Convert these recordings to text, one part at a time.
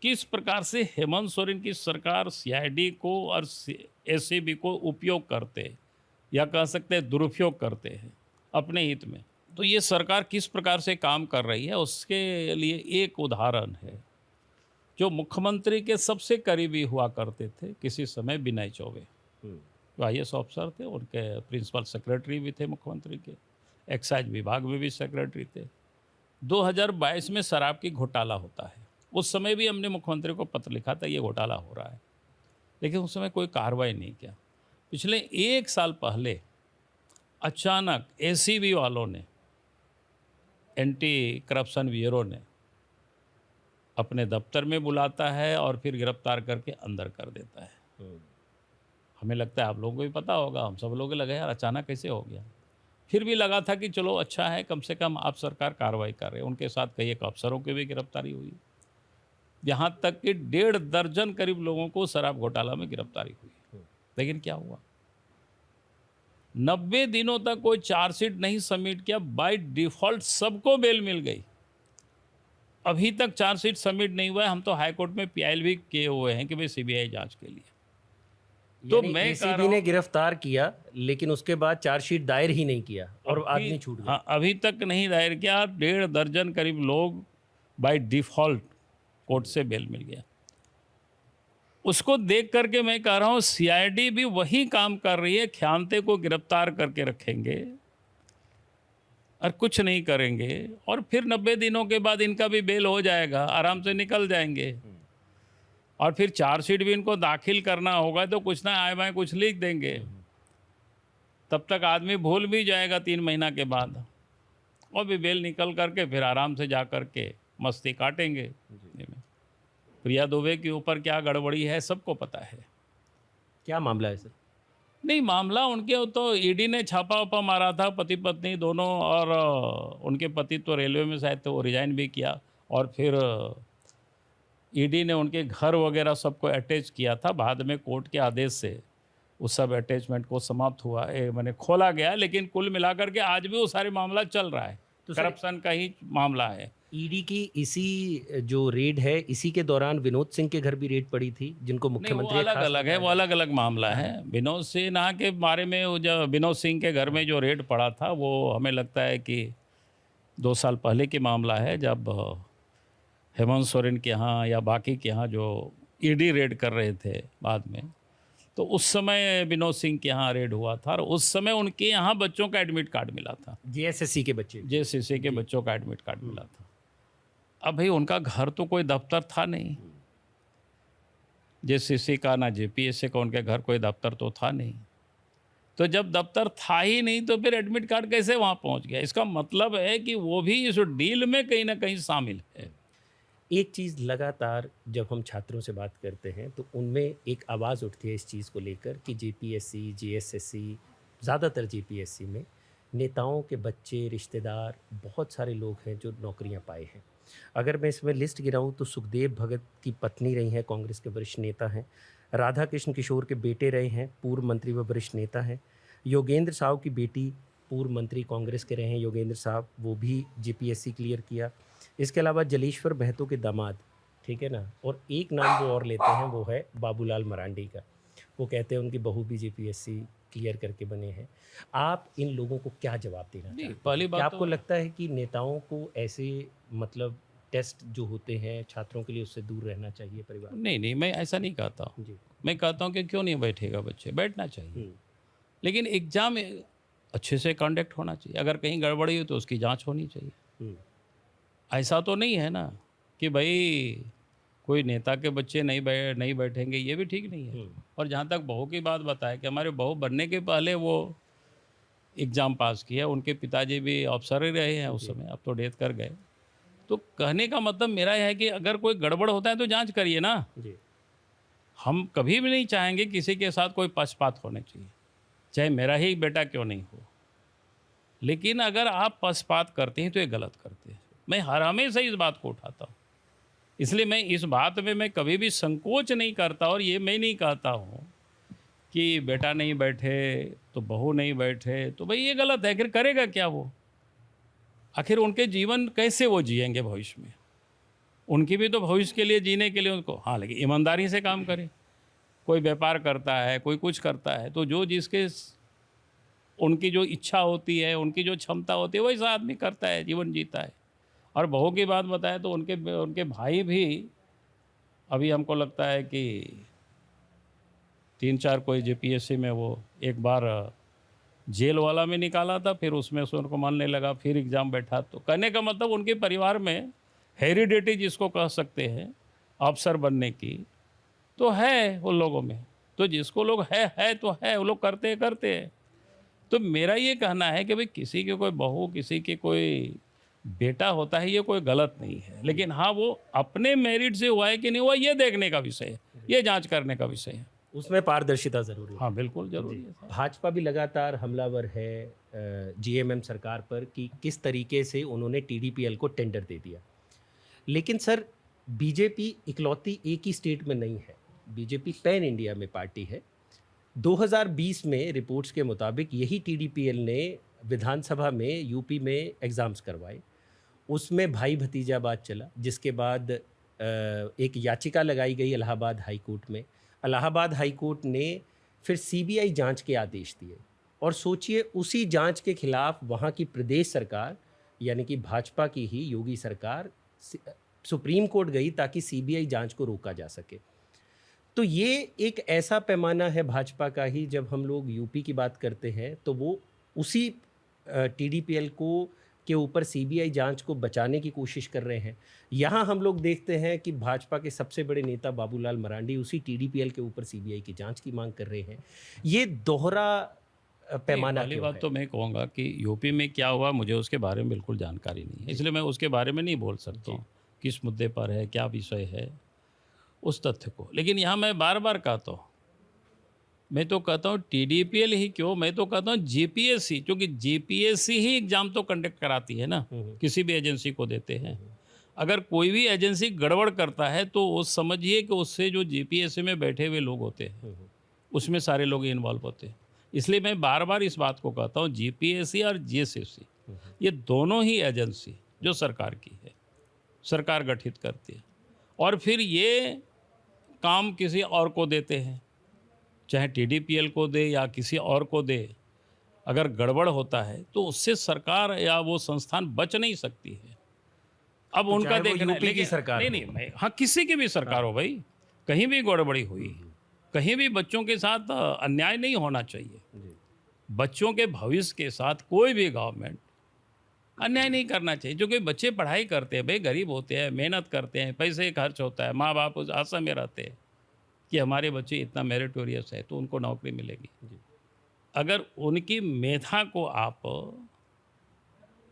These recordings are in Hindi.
किस प्रकार से हेमंत सोरेन की सरकार सीआईडी को और एसीबी को उपयोग करते हैं या कह सकते हैं दुरुपयोग करते हैं अपने हित में। तो ये सरकार किस प्रकार से काम कर रही है उसके लिए एक उदाहरण है। जो मुख्यमंत्री के सबसे करीबी हुआ करते थे किसी समय विनय चौबे, हुँ। जो आईएएस ऑफिसर थे, उनके प्रिंसिपल सेक्रेटरी भी थे मुख्यमंत्री के, एक्साइज विभाग में भी सेक्रेटरी थे। 2022 में शराब की घोटाला होता है। उस समय भी हमने मुख्यमंत्री को पत्र लिखा था ये घोटाला हो रहा है, लेकिन उस समय कोई कार्रवाई नहीं किया। पिछले 1 साल पहले अचानक एसीबी वालों ने, एंटी करप्शन ब्यूरो ने अपने दफ्तर में बुलाता है और फिर गिरफ्तार करके अंदर कर देता है। हुँ। हमें लगता है आप लोगों को भी पता होगा, हम सब लोगों को लगा यार अचानक कैसे हो गया। फिर भी लगा था कि चलो अच्छा है, कम से कम आप सरकार कार्रवाई कर रहे हैं। उनके साथ कई एक अफसरों की भी गिरफ्तारी हुई। यहाँ तक कि 1.5 दर्जन करीब लोगों को शराब घोटाला में गिरफ्तारी हुई। हुँ। लेकिन क्या हुआ? 90 दिनों तक कोई चार्जशीट नहीं सबमिट किया, बाय डिफ़ॉल्ट सबको बेल मिल गई। अभी तक चार्जशीट सबमिट नहीं हुआ है, हम तो हाई कोर्ट में पीआईएल भी किए हुए हैं कि भाई सीबीआई जाँच के लिए। तो यानी मैं कह रहा एसीबी ने हूँ गिरफ्तार किया, लेकिन उसके बाद चार्जशीट दायर ही नहीं किया और अभी, आदमी छूट गए। हाँ, अभी तक नहीं दायर किया। 1.5 दर्जन करीब लोग बाय डिफ़ॉल्ट कोर्ट हुँ। से बेल मिल गया। उसको देख कर के मैं कह रहा हूँ सीआईडी भी वही काम कर रही है, ख्यानते को गिरफ्तार करके रखेंगे और कुछ नहीं करेंगे और फिर 90 दिनों के बाद इनका भी बेल हो जाएगा, आराम से निकल जाएँगे। हुँ। और फिर चार्जशीट भी इनको दाखिल करना होगा तो कुछ ना आए-बाएँ कुछ लिख देंगे। हुँ, हुँ। तब तक आदमी भूल भी जाएगा 3 महीना के बाद और भी बेल निकल कर के फिर आराम से जा कर के मस्ती काटेंगे। जी। जी में प्रिया दुबे के ऊपर क्या गड़बड़ी है सबको पता है। क्या मामला है सर? नहीं, मामला उनके तो ईडी ने छापा-वापा मारा था पति-पत्नी दोनों और उनके पति तो रेलवे में शायद थे, वो रिज़ाइन भी किया और फिर ईडी ने उनके घर वगैरह सबको अटैच किया था। बाद में कोर्ट के आदेश से उस सब अटैचमेंट को समाप्त हुआ माने खोला गया, लेकिन कुल मिलाकर के आज भी वो सारे मामला चल रहा है। तो सर करप्शन का ही मामला है। ईडी की इसी जो रेड है, इसी के दौरान विनोद सिंह के घर भी रेड पड़ी थी, जिनको नहीं, वो मुख्यमंत्री का खास अलग-अलग है, बताया वो जा रहा अलग-अलग मामला है। विनोद सिन्हा के बारे में वो जो विनोद सिंह के घर है। में जो रेड पड़ा था, वो हमें लगता है कि 2 साल पहले की मामला है, जब हेमंत सोरेन के यहाँ या बाकी के यहाँ जो ईडी रेड कर रहे थे बाद में, तो उस समय विनोद सिंह के यहाँ रेड हुआ था और उस समय उनके यहाँ बच्चों का एडमिट कार्ड मिला था। जेएसएससी के बच्चे। जेसीसी के जी। बच्चों का एडमिट कार्ड हुँ, मिला था। अब भई उनका घर तो कोई दफ़्तर था नहीं। हुँ। जेसीसी का ना जेपीएससी का उनके घर कोई दफ़्तर तो था नहीं। तो जब दफ़्तर था ही नहीं तो फिर एडमिट कार्ड कैसे वहाँ पहुँच गया? इसका मतलब है कि वो भी इस डील में कहीं न कहीं शामिल है। एक चीज़ लगातार जब हम छात्रों से बात करते हैं, तो उनमें एक आवाज़ उठती है इस चीज़ को लेकर कि जेपीएससी, जेएसएससी, ज़्यादातर जेपीएससी में नेताओं के बच्चे, रिश्तेदार, बहुत सारे लोग हैं जो नौकरियां पाए हैं। अगर मैं इसमें लिस्ट गिनाऊँ तो सुखदेव भगत की पत्नी रही हैं, कांग्रेस के वरिष्ठ नेता हैं। राधा कृष्ण किशोर के बेटे रहे हैं, पूर्व मंत्री व वरिष्ठ नेता हैं। योगेंद्र साहब की बेटी पूर्व मंत्री कांग्रेस के रहे हैं, योगेंद्र साहब, वो भी जेपीएससी क्लियर किया। इसके अलावा जलेश्वर महतो के दामाद, ठीक है ना? और एक नाम वो और लेते हैं, वो है बाबूलाल मरांडी का। वो कहते हैं उनकी बहू भी जेपीएससी क्लियर करके बने हैं। आप इन लोगों को क्या जवाब देना नहीं, चाहते हैं? पहली क्या बात आपको तो लगता है कि नेताओं को ऐसे मतलब टेस्ट जो होते हैं छात्रों के लिए, उससे दूर रहना चाहिए परिवार को? नहीं, नहीं, मैं ऐसा नहीं कहता हूँ। जी। मैं कहता हूँ कि क्यों नहीं बैठेगा बच्चे, बैठना चाहिए। हुँ, लेकिन एग्ज़ाम अच्छे से कंडक्ट होना चाहिए। अगर कहीं गड़बड़ी हो तो उसकी जाँच होनी चाहिए। हुँ, ऐसा तो नहीं है ना कि भई कोई नेता के बच्चे नहीं बैठेंगे, ये भी ठीक नहीं है। हुँ, और जहाँ तक बहू की बात बताएँ कि हमारे बहू बनने के पहले वो एग्ज़ाम पास किया, उनके पिताजी भी अफ़सर ही रहे हैं उस जी, समय, अब तो डेथ कर गए। तो कहने का मतलब मेरा ये है कि अगर कोई गड़बड़ होता है तो जाँच करिए ना। जी। हम कभी भी नहीं चाहेंगे किसी के साथ कोई पक्षपात होने चाहिए, चाहे मेरा ही बेटा क्यों नहीं हो। लेकिन अगर आप पक्षपात करते हैं तो ये गलत करते हैं। मैं हर हमेशा इस बात को उठाता हूँ। इसलिए मैं इस बात में मैं कभी भी संकोच नहीं करता और ये मैं नहीं कहता हूँ कि बेटा नहीं बैठे तो बहू नहीं बैठे, तो भाई ये गलत है। आखिर करेगा क्या वो? आखिर उनके जीवन कैसे वो जिएँगे भविष्य में? उनकी भी तो भविष्य के लिए जीने के लिए उनको, हाँ, लेकिन ईमानदारी से काम करें। कोई व्यापार करता है, कोई कुछ करता है, तो जो उनकी जो इच्छा होती है, उनकी जो क्षमता होती है, वैसा आदमी करता है, जीवन जीता है। और बहू की बात बताएं तो उनके उनके भाई भी अभी हमको लगता है कि 3-4 कोई जेपीएससी में वो एक बार जेल वाला में निकाला था, फिर उसमें से उनको मन नहीं लगा, फिर एग्ज़ाम बैठा। तो कहने का मतलब उनके परिवार में हेरिडिटी जिसको कह सकते हैं अफसर बनने की, तो है उन लोगों में। तो जिसको लोग है तो है, वो लोग करते हैं। तो मेरा ये कहना है कि भाई किसी के कोई बहू, किसी के कोई बेटा होता है, ये कोई गलत नहीं है, लेकिन हाँ, वो अपने मेरिट से हुआ है कि नहीं हुआ, ये देखने का विषय है, ये जांच करने का विषय है। उसमें पारदर्शिता ज़रूरी है। हाँ, बिल्कुल ज़रूरी है साहब। भाजपा भी लगातार हमलावर है जीएमएम सरकार पर कि किस तरीके से उन्होंने टीडीपीएल को टेंडर दे दिया। लेकिन सर, बीजेपी इकलौती एक ही स्टेट में नहीं है, बीजेपी पैन इंडिया में पार्टी है। 2020 में रिपोर्ट्स के मुताबिक यही टीडीपीएल ने विधानसभा में यूपी में एग्ज़ाम्स करवाए, उसमें भाई भतीजावाद चला, जिसके बाद एक याचिका लगाई गई इलाहाबाद हाई कोर्ट में। इलाहाबाद हाई कोर्ट ने फिर सीबीआई जांच के आदेश दिए, और सोचिए उसी जांच के खिलाफ वहाँ की प्रदेश सरकार, यानी कि भाजपा की ही योगी सरकार, सुप्रीम कोर्ट गई ताकि सीबीआई जांच को रोका जा सके। तो ये एक ऐसा पैमाना है भाजपा का ही, जब हम लोग यूपी की बात करते हैं तो वो उसी टीडीपीएल को के ऊपर सीबीआई जांच को बचाने की कोशिश कर रहे हैं। यहाँ हम लोग देखते हैं कि भाजपा के सबसे बड़े नेता बाबूलाल मरांडी उसी टीडीपीएल के ऊपर सीबीआई की जांच की मांग कर रहे हैं। ये दोहरा पैमाना पहली क्यों बात है? तो मैं कहूँगा कि यूपी में क्या हुआ, मुझे उसके बारे में बिल्कुल जानकारी नहीं है, इसलिए मैं उसके बारे में नहीं बोल सकता हूँ किस मुद्दे पर है, क्या विषय है, उस तथ्य को। लेकिन यहाँ मैं बार बार कहता हूँ, मैं तो कहता हूँ टीडीपीएल ही क्यों, मैं तो कहता हूँ जीपीएससी, क्योंकि जीपीएससी ही एग्ज़ाम तो कंडक्ट कराती है ना, किसी भी एजेंसी को देते हैं। अगर कोई भी एजेंसी गड़बड़ करता है तो वो समझिए कि उससे जो जीपीएससी में बैठे हुए लोग होते हैं, उसमें सारे लोग इन्वॉल्व होते हैं। इसलिए मैं बार बार इस बात को कहता हूँ, जीपीएससी और जीएसएससी ये दोनों ही एजेंसी जो सरकार की है, सरकार गठित करती है, और फिर ये काम किसी और को देते हैं, चाहे टीडीपीएल को दे या किसी और को दे। अगर गड़बड़ होता है तो उससे सरकार या वो संस्थान बच नहीं सकती है। अब तो उनका चाहे वो देखना है, यूपी की लेकिन सरकार नहीं हो। मैं, हाँ, किसी की भी सरकार हो भाई, कहीं भी गड़बड़ी हुई, कहीं भी बच्चों के साथ अन्याय नहीं होना चाहिए। जी। बच्चों के भविष्य के साथ कोई भी गवर्नमेंट अन्याय नहीं करना चाहिए, जो कि बच्चे पढ़ाई करते हैं भाई, गरीब होते हैं, मेहनत करते हैं, पैसे खर्च होता है, माँ बाप उस आशा में रहते हैं कि हमारे बच्चे इतना मेरिटोरियस है तो उनको नौकरी मिलेगी। अगर उनकी मेधा को आप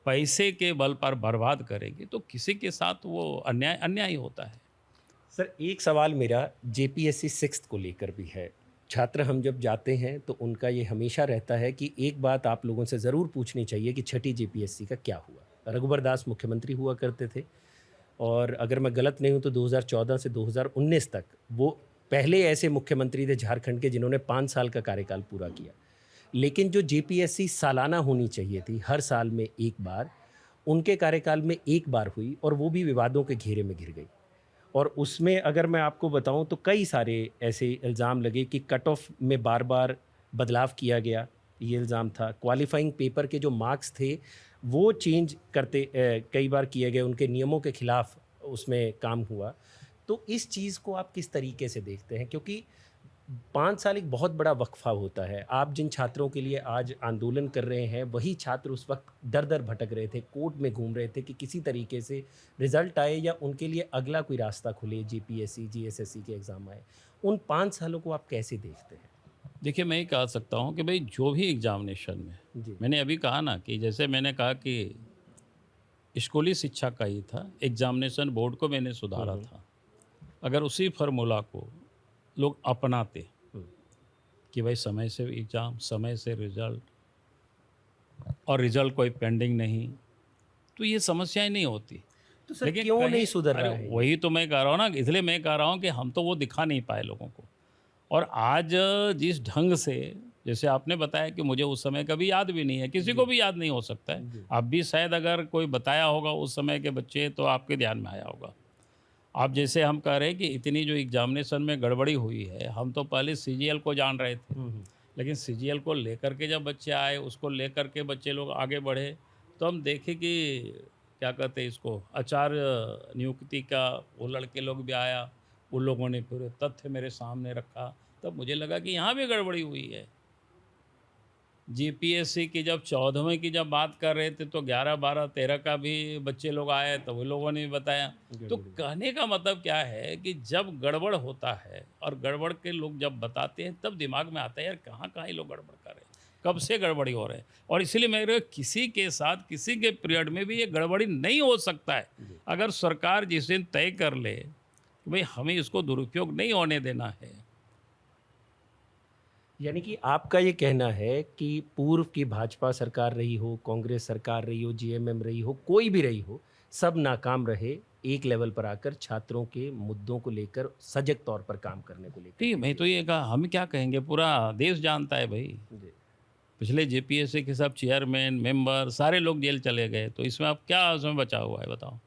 पैसे के बल पर बर्बाद करेंगे तो किसी के साथ वो अन्याय अन्याय ही होता है। सर, एक सवाल मेरा जेपीएससी 6th को लेकर भी है। छात्र हम जब जाते हैं तो उनका ये हमेशा रहता है कि एक बात आप लोगों से ज़रूर पूछनी चाहिए कि छठी जेपीएससी का क्या हुआ। रघुवर दास मुख्यमंत्री हुआ करते थे, और अगर मैं गलत नहीं हूँ तो 2014 से 2019 तक वो पहले ऐसे मुख्यमंत्री थे झारखंड के जिन्होंने 5 साल का कार्यकाल पूरा किया। लेकिन जो जेपीएससी सालाना होनी चाहिए थी, हर साल में एक बार, उनके कार्यकाल में एक बार हुई, और वो भी विवादों के घेरे में घिर गई। और उसमें अगर मैं आपको बताऊं तो कई सारे ऐसे इल्ज़ाम लगे कि कट ऑफ में बार बार बदलाव किया गया, ये इल्ज़ाम था। क्वालिफाइंग पेपर के जो मार्क्स थे वो चेंज करते कई बार किए गए, उनके नियमों के खिलाफ उसमें काम हुआ। तो इस चीज़ को आप किस तरीके से देखते हैं? क्योंकि 5 साल एक बहुत बड़ा वक्फा होता है। आप जिन छात्रों के लिए आज आंदोलन कर रहे हैं, वही छात्र उस वक्त दर-दर भटक रहे थे, कोर्ट में घूम रहे थे कि किसी तरीके से रिज़ल्ट आए या उनके लिए अगला कोई रास्ता खुले, जीपीएससी, जीएसएससी के एग्ज़ाम आए। उन 5 सालों को आप कैसे देखते हैं? देखिए, मैं ये कह सकता हूँ कि भाई जो भी एग्जामिनेशन में, जी। मैंने अभी कहा ना कि जैसे मैंने कहा कि स्कूली शिक्षा का ही था, एग्जामिनेशन बोर्ड को मैंने सुधारा था। अगर उसी फार्मूला को लोग अपनाते कि भाई समय से एग्ज़ाम, समय से रिज़ल्ट, और रिज़ल्ट कोई पेंडिंग नहीं, तो ये समस्याएं नहीं होती। तो सर लेकिन क्यों नहीं सुधर अरे रहा है ये? वही तो मैं कह रहा हूँ ना, इसलिए मैं कह रहा हूँ कि हम तो वो दिखा नहीं पाए लोगों को। और आज जिस ढंग से, जैसे आपने बताया कि मुझे उस समय कभी याद भी नहीं है, किसी को भी याद नहीं हो सकता है। आप भी शायद अगर कोई बताया होगा उस समय के बच्चे तो आपके ध्यान में आया होगा। आप जैसे हम कह रहे हैं कि इतनी जो एग्जामिनेशन में गड़बड़ी हुई है, हम तो पहले सीजीएल को जान रहे थे, लेकिन सीजीएल को लेकर के जब बच्चे आए, उसको लेकर के बच्चे लोग आगे बढ़े, तो हम देखे कि क्या कहते हैं इसको, आचार्य नियुक्ति का वो लड़के लोग भी आया, उन लोगों ने पूरे तथ्य मेरे सामने रखा, तब मुझे लगा कि यहाँ भी गड़बड़ी हुई है। जीपीएससी की जब 14वें की जब बात कर रहे थे, तो 11, 12, 13 का भी बच्चे लोग आए, तो वो लोगों ने भी बताया। तो कहने का मतलब क्या है कि जब गड़बड़ होता है और गड़बड़ के लोग जब बताते हैं, तब दिमाग में आता है यार कहाँ-कहाँ ये लोग गड़बड़ कर रहे हैं, कब से गड़बड़ी हो रहे हैं। और इसीलिए मेरे किसी के साथ किसी के पीरियड में भी ये गड़बड़ी नहीं हो सकता है। अगर सरकार जिस दिन तय कर ले कि भाई हमें इसको दुरुपयोग नहीं होने देना है। यानी कि आपका ये कहना है कि पूर्व की भाजपा सरकार रही हो, कांग्रेस सरकार रही हो, जीएमएम रही हो, कोई भी रही हो, सब नाकाम रहे एक लेवल पर आकर छात्रों के मुद्दों को लेकर सजग तौर पर काम करने को लेकर। ठीक, मैं तो ये कहा हम क्या कहेंगे, पूरा देश जानता है भाई। जी। पिछले जेपीएससी के सब चेयरमैन, मेंबर सारे लोग जेल चले गए, तो इसमें अब क्या उसमें बचा हुआ है बताओ?